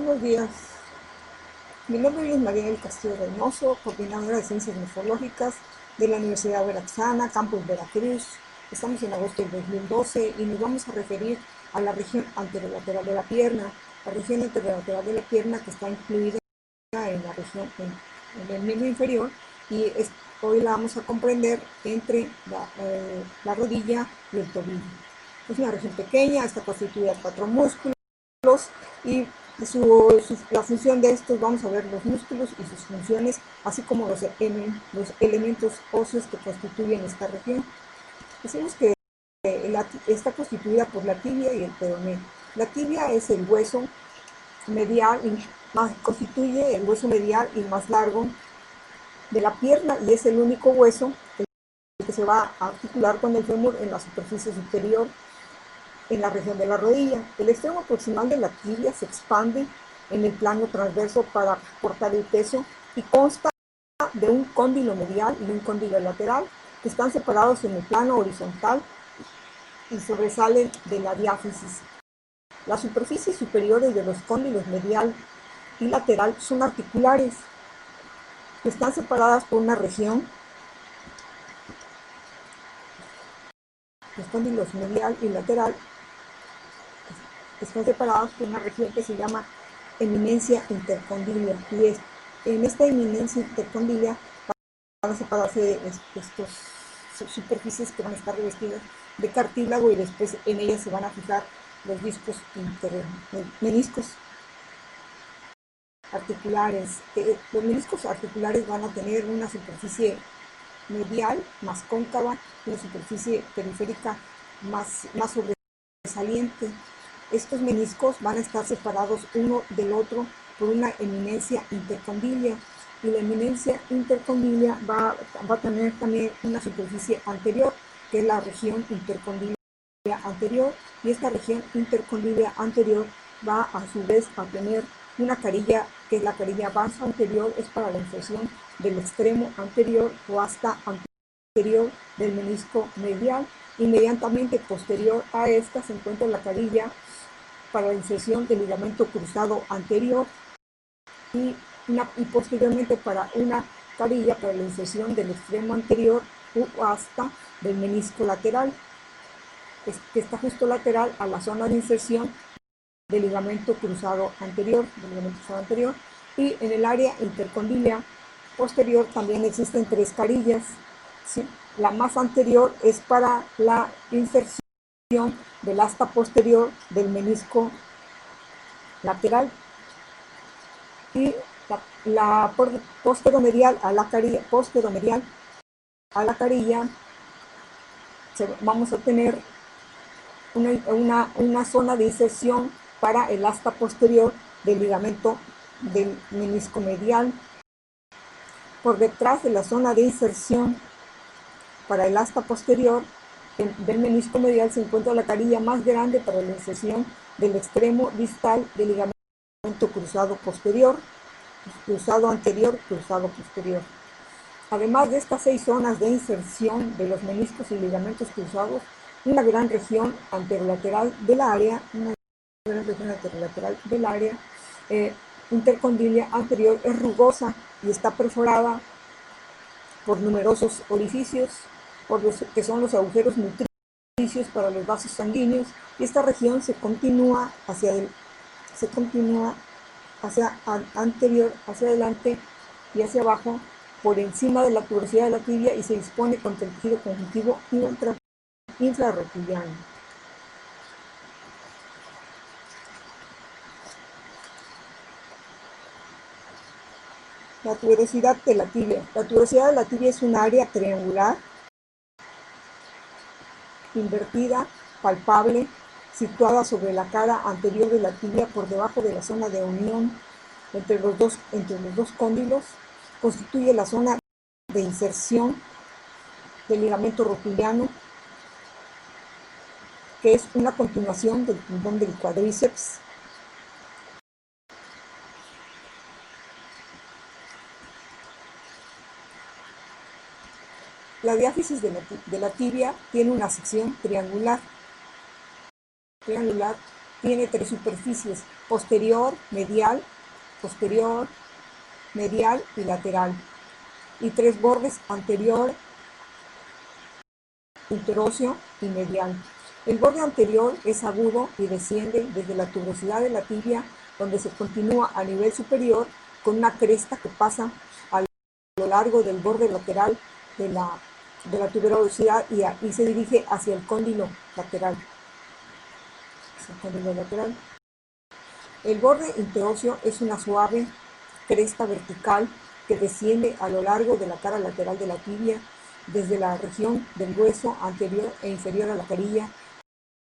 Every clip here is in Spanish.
Buenos días, mi nombre es María del Castillo Reynoso, coordinadora de Ciencias Morfológicas de la Universidad Veracruzana, Campus Veracruz. Estamos en agosto del 2012 y nos vamos a referir a la región anterolateral de la pierna. La región anterolateral de la pierna que está incluida en la región, en el miembro inferior, y hoy la vamos a comprender entre la rodilla y el tobillo. Es una región pequeña, está constituida de 4 músculos y la función de estos, vamos a ver los músculos y sus funciones, así como los elementos óseos que constituyen esta región. Decimos que está constituida por la tibia y el peroné. La tibia es el hueso medial, constituye el hueso medial y más largo de la pierna y es el único hueso que se va a articular con el fémur en la superficie superior, en la región de la rodilla. El extremo proximal de la tibia se expande en el plano transverso para aportar el peso y consta de un cóndilo medial y un cóndilo lateral que están separados en el plano horizontal y sobresalen de la diáfisis. Las superficies superiores de los cóndilos medial y lateral son articulares, que están separadas por una región. Los cóndilos medial y lateral están separados por una región que se llama eminencia intercondilia, y en esta eminencia intercondilia van a separarse estas superficies que van a estar revestidas de cartílago y después en ellas se van a fijar los meniscos articulares. Los meniscos articulares van a tener una superficie medial más cóncava y una superficie periférica más sobresaliente. Estos meniscos van a estar separados uno del otro por una eminencia intercondilia, y la eminencia intercondilia va a tener también una superficie anterior, que es la región intercondilia anterior, y esta región intercondilia anterior va a su vez a tener una carilla, que es la carilla vasa anterior, es para la inserción del extremo anterior o hasta anterior del menisco medial. Inmediatamente posterior a esta se encuentra la carilla para la inserción del ligamento cruzado anterior y posteriormente para una carilla para la inserción del extremo anterior o hasta del menisco lateral, que está justo lateral a la zona de inserción del ligamento cruzado anterior, y en el área intercondilia posterior también existen 3 carillas, ¿sí? La más anterior es para la inserción del asta posterior del menisco lateral, y la posteromedial a la carilla vamos a tener una zona de inserción para el asta posterior del ligamento del menisco medial. Por detrás de la zona de inserción para el asta posterior del menisco medial se encuentra la carilla más grande para la inserción del extremo distal del ligamento cruzado posterior, cruzado anterior, cruzado posterior. Además de estas 6 zonas de inserción de los meniscos y ligamentos cruzados, una gran región anterolateral del área, intercondilia anterior es rugosa y está perforada por numerosos orificios, que son los agujeros nutricios para los vasos sanguíneos, y esta región se continúa anterior, hacia adelante y hacia abajo, por encima de la tuberosidad de la tibia, y se dispone contra el tejido conjuntivo infrarotiliano. La tuberosidad de la tibia. La tuberosidad de la tibia es un área triangular, invertida, palpable, situada sobre la cara anterior de la tibia por debajo de la zona de unión entre los dos cóndilos. Constituye la zona de inserción del ligamento rotiliano, que es una continuación del tendón del cuádriceps. La diáfisis de la tibia tiene una sección triangular tiene tres superficies: posterior, medial y lateral, y tres bordes: anterior, interóseo y medial. El borde anterior es agudo y desciende desde la tuberosidad de la tibia, donde se continúa a nivel superior con una cresta que pasa a lo largo del borde lateral de la tuberosidad y se dirige hacia el cóndilo lateral. El borde interóseo es una suave cresta vertical que desciende a lo largo de la cara lateral de la tibia, desde la región del hueso anterior e inferior a la carilla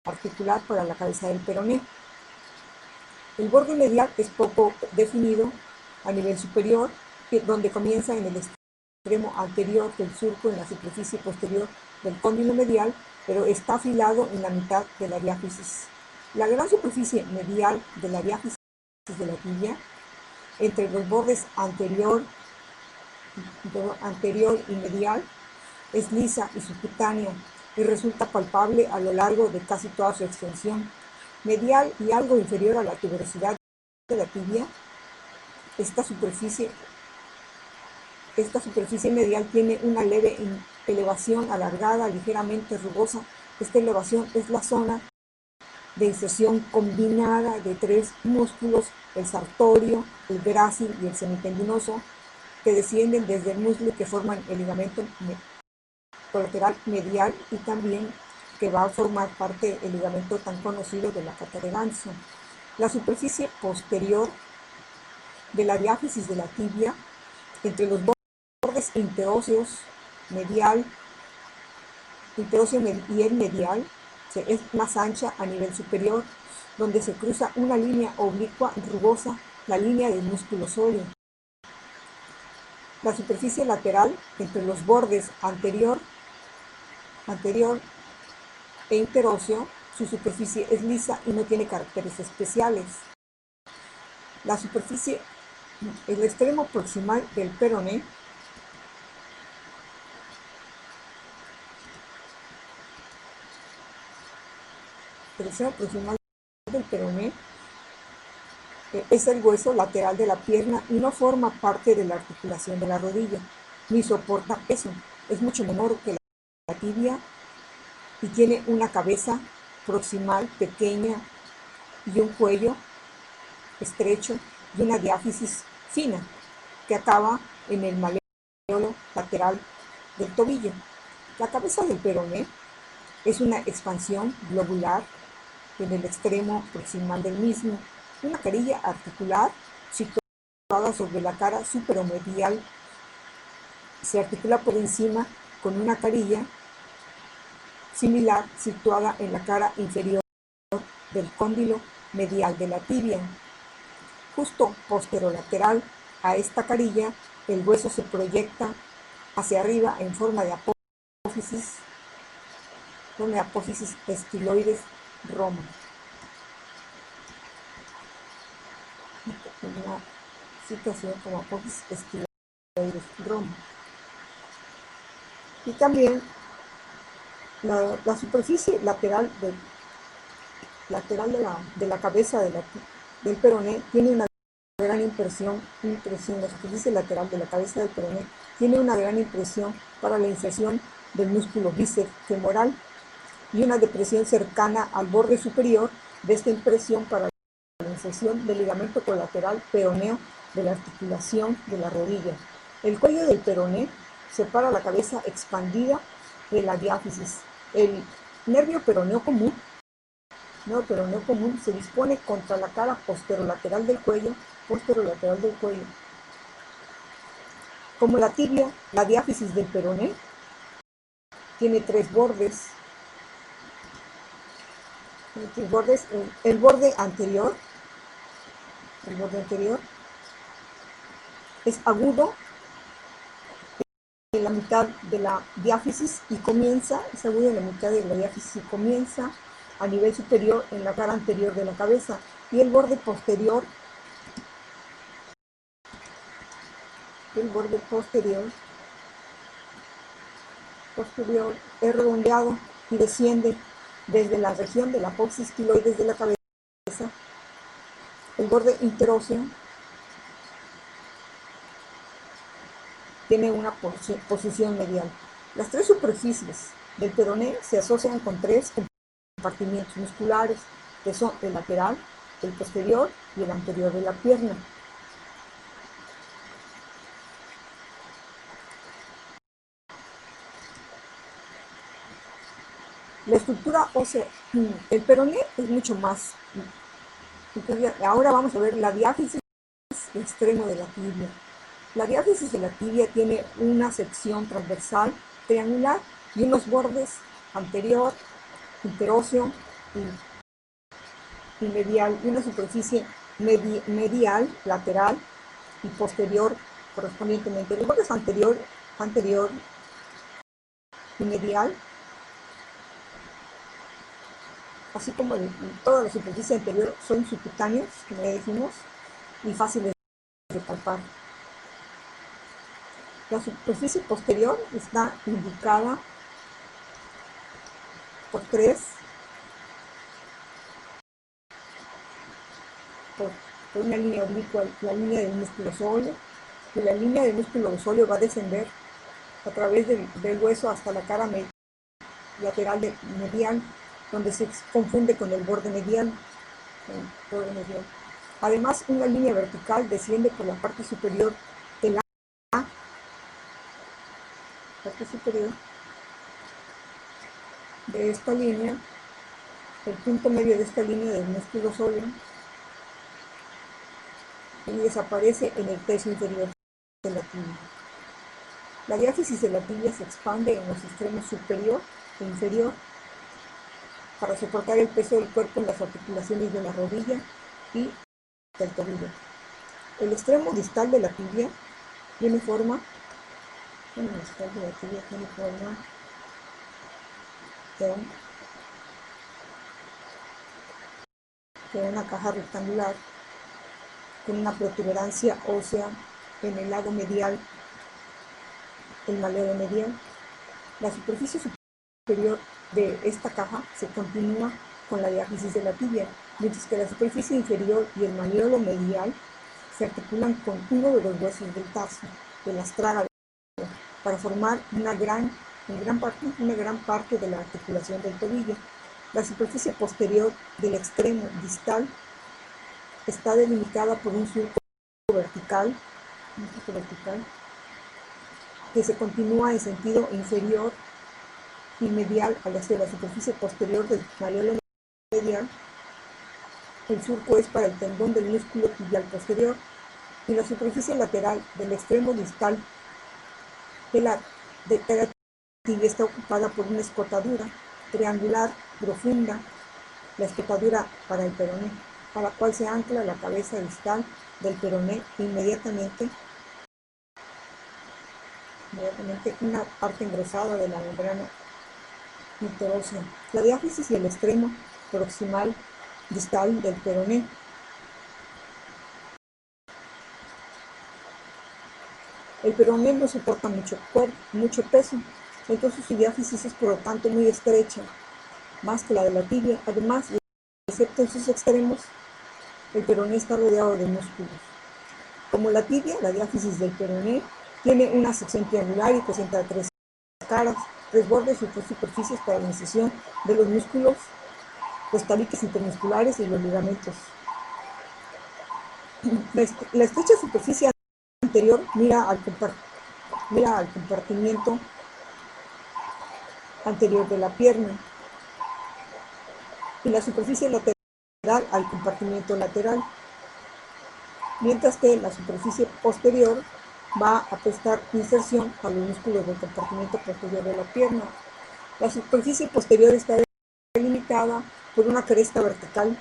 articular para la cabeza del peroné. El borde medial es poco definido a nivel superior, donde comienza en el extremo anterior del surco en la superficie posterior del cóndilo medial, pero está afilado en la mitad de la diáfisis. La gran superficie medial de la diáfisis de la tibia, entre los bordes anterior y medial, es lisa y subcutánea y resulta palpable a lo largo de casi toda su extensión. Medial y algo inferior a la tuberosidad de la tibia, esta superficie medial tiene una leve elevación alargada, ligeramente rugosa. Esta elevación es la zona de inserción combinada de tres músculos: el sartorio, el grácil y el semitendinoso, que descienden desde el muslo y que forman el ligamento colateral medial, y también que va a formar parte del ligamento tan conocido de la pata de ganso. La superficie posterior de la diáfisis de la tibia, entre los bordes interóseos y el medial, es más ancha a nivel superior, donde se cruza una línea oblicua rugosa, la línea del músculo sóleo. La superficie lateral, entre los bordes anterior e interóseo, su superficie es lisa y no tiene caracteres especiales. El extremo proximal del peroné es el hueso lateral de la pierna y no forma parte de la articulación de la rodilla, ni soporta peso. Es mucho menor que la tibia y tiene una cabeza proximal pequeña y un cuello estrecho y una diáfisis fina que acaba en el maléolo lateral del tobillo. La cabeza del peroné es una expansión globular en el extremo proximal del mismo, una carilla articular situada sobre la cara superomedial. Se articula por encima con una carilla similar situada en la cara inferior del cóndilo medial de la tibia. Justo posterolateral a esta carilla, el hueso se proyecta hacia arriba en forma de apófisis estiloides Roma. Una situación como apófisis estiloides Roma. Y también la superficie lateral de la cabeza del peroné tiene una gran impresión. La superficie lateral de la cabeza del peroné tiene una gran impresión para la inserción del músculo bíceps femoral y una depresión cercana al borde superior de esta impresión para la inserción del ligamento colateral peroneo de la articulación de la rodilla. El cuello del peroné separa la cabeza expandida de la diáfisis. El nervio peroneo común se dispone contra la cara posterolateral del cuello. Como la tibia, la diáfisis del peroné tiene tres bordes. El borde anterior es agudo en la mitad de la diáfisis y comienza a nivel superior en la cara anterior de la cabeza, y el borde posterior es redondeado y desciende desde la región de la apófisis estiloides de la cabeza El borde interóseo tiene una posición medial. Las tres superficies del peroné se asocian con tres compartimientos musculares, que son el lateral, el posterior y el anterior de la pierna. La estructura ósea, el peroné es mucho más. Ahora vamos a ver la diáfisis extremo de la tibia. La diáfisis de la tibia tiene una sección transversal triangular y unos bordes anterior, interóseo y medial, y una superficie medial, lateral y posterior correspondientemente. Los bordes anterior y medial, así como toda la superficie anterior, son subcutáneos, como ya dijimos, y fáciles de palpar. La superficie posterior está indicada por una línea oblicua, la línea del músculo sóleo, y la línea del músculo sóleo va a descender a través del hueso hasta la cara lateral medial, donde se confunde con el borde medial. Además, una línea vertical desciende por la parte superior de la parte superior de esta línea, el punto medio de esta línea del músculo sóleo, y desaparece en el tercio inferior de la tibia. La diáfisis de la tibia se expande en los extremos superior e inferior para soportar el peso del cuerpo en las articulaciones de la rodilla y del tobillo. El extremo distal de la tibia tiene forma de una caja rectangular con una protuberancia ósea en el lado medial, el malleolo medial. La superficie superior de esta caja se continúa con la diáfisis de la tibia, mientras que la superficie inferior y el malleolo medial se articulan con uno de los huesos del tarso, del astrágalo, para formar una gran parte de la articulación del tobillo. La superficie posterior del extremo distal está delimitada por un surco vertical que se continúa en sentido inferior y medial hacia la superficie posterior del malleolo medial. El surco es para el tendón del músculo tibial posterior, y la superficie lateral del extremo distal de la tibia está ocupada por una escotadura triangular profunda, la escotadura para el peroné, a la cual se ancla la cabeza distal del peroné inmediatamente una parte engrosada de la membrana interósea. La diáfisis y el extremo proximal distal del peroné. El peroné no soporta mucho peso, entonces su diáfisis es por lo tanto muy estrecha, más que la de la tibia. Además, excepto en sus extremos, el peroné está rodeado de músculos. Como la tibia, la diáfisis del peroné tiene una sección triangular y presenta tres caras, tres bordes y tres superficies para la iniciación de los músculos, los tabiques intermusculares y los ligamentos. La estrecha superficie anterior mira al compartimiento anterior de la pierna, y la superficie lateral al compartimiento lateral, mientras que la superficie posterior va a prestar inserción a los músculos del compartimiento posterior de la pierna. La superficie posterior está delimitada por una cresta vertical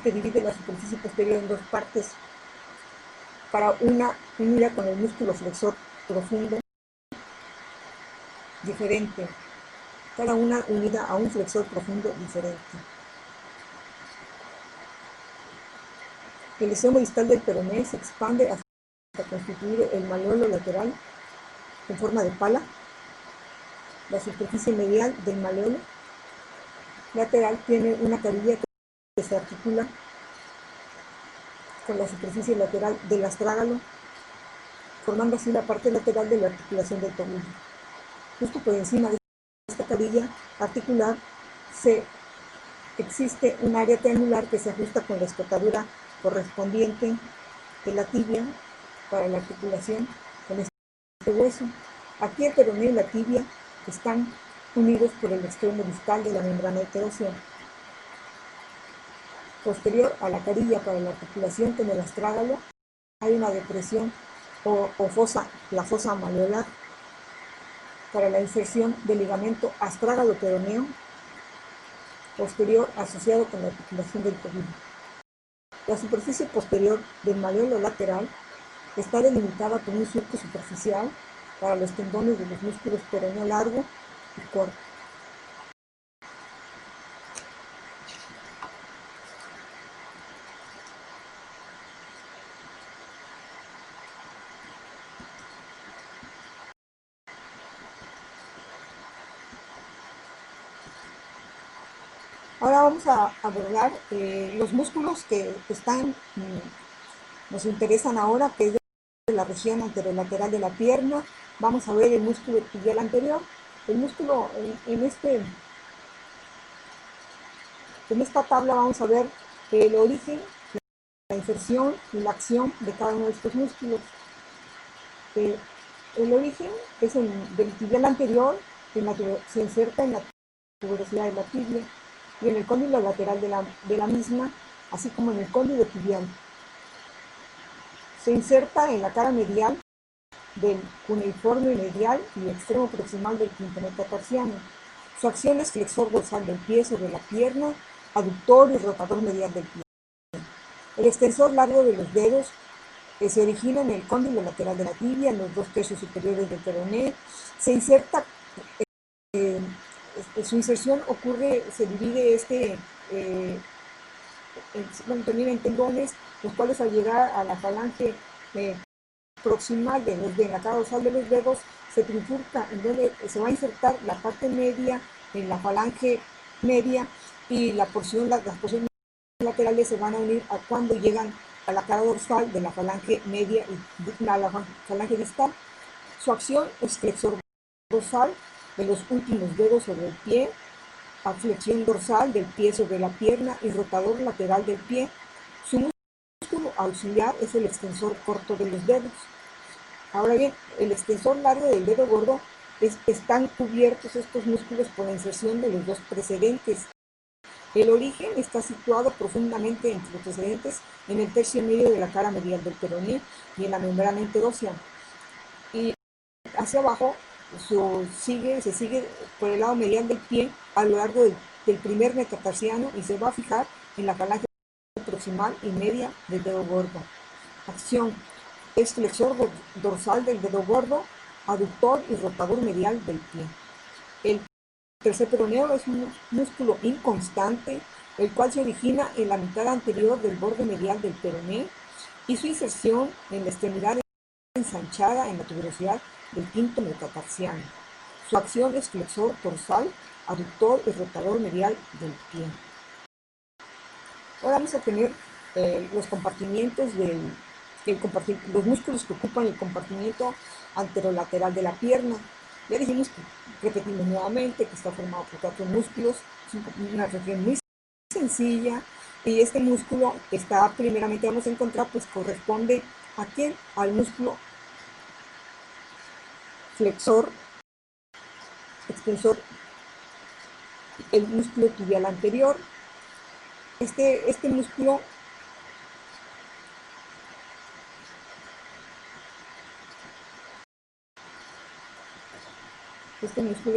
que divide la superficie posterior en dos partes, para una unida con el músculo flexor profundo diferente, cada una unida a un flexor profundo diferente. El extremo distal del peroné se expande hasta constituir el malleolo lateral en forma de pala, la superficie medial del malleolo, lateral tiene una carilla que se articula con la superficie lateral del astrágalo, formando así la parte lateral de la articulación del tobillo. Justo por encima de esta carilla articular existe un área triangular que se ajusta con la escotadura correspondiente de la tibia para la articulación con este hueso. Aquí el peroneo y la tibia están unidos por el extremo distal de la membrana heterósea. Posterior a la carilla para la articulación con el astrágalo hay una depresión o fosa, la fosa malleolar, para la inserción del ligamento astrágalo-peroneo posterior asociado con la articulación del tobillo. La superficie posterior del malleolo lateral está delimitada por un surco superficial para los tendones de los músculos peroneo largo y corto. Ahora vamos a abordar los músculos que nos interesan ahora, que es de la región anterolateral de la pierna. Vamos a ver el músculo tibial anterior. El músculo en esta tabla vamos a ver el origen, la inserción y la acción de cada uno de estos músculos. El origen es del tibial anterior, se inserta en la tuberosidad de la tibia y en el cóndilo lateral de la misma, así como en el cóndilo tibial. Se inserta en la cara medial del cuneiforme medial y extremo proximal del quinto metatarsiano. Su acción es flexor dorsal del pie sobre la pierna, aductor y rotador medial del pie. El extensor largo de los dedos se origina en el cóndilo lateral de la tibia, en los 2/3 superiores del peroné. Se inserta, su inserción ocurre, se divide termina en tendones, los cuales al llegar a la falange proximal de la cara dorsal de los dedos se trifurca, en donde se va a insertar la parte media en la falange media y las porciones laterales se van a unir a cuando llegan a la cara dorsal de la falange media y a la falange distal. Su acción es flexor dorsal de los últimos dedos sobre el pie, flexión dorsal del pie sobre la pierna y rotador lateral del pie. Su músculo auxiliar es el extensor corto de los dedos. Ahora bien, el extensor largo del dedo gordo están cubiertos estos músculos por la inserción de los dos precedentes. El origen está situado profundamente entre los precedentes en el tercio medio de la cara medial del peroné y en la membrana interósea. Y hacia abajo se sigue por el lado medial del pie a lo largo del primer metatarsiano y se va a fijar en la falange proximal y media del dedo gordo. Acción: es flexor dorsal del dedo gordo, aductor y rotador medial del pie. El tercer peroneo es un músculo inconstante, el cual se origina en la mitad anterior del borde medial del peroné y su inserción en la extremidad ensanchada en la tuberosidad del quinto metatarsiano. Su acción es flexor dorsal, aductor y rotador medial del pie. Ahora vamos a tener los compartimientos los músculos que ocupan el compartimiento anterolateral de la pierna. Ya dijimos repetimos nuevamente que está formado por 4 músculos, es una región muy sencilla y este músculo que está primeramente vamos a encontrar pues corresponde ¿a quién? Al músculo flexor, extensor, el músculo tibial anterior. Este músculo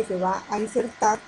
se va a insertar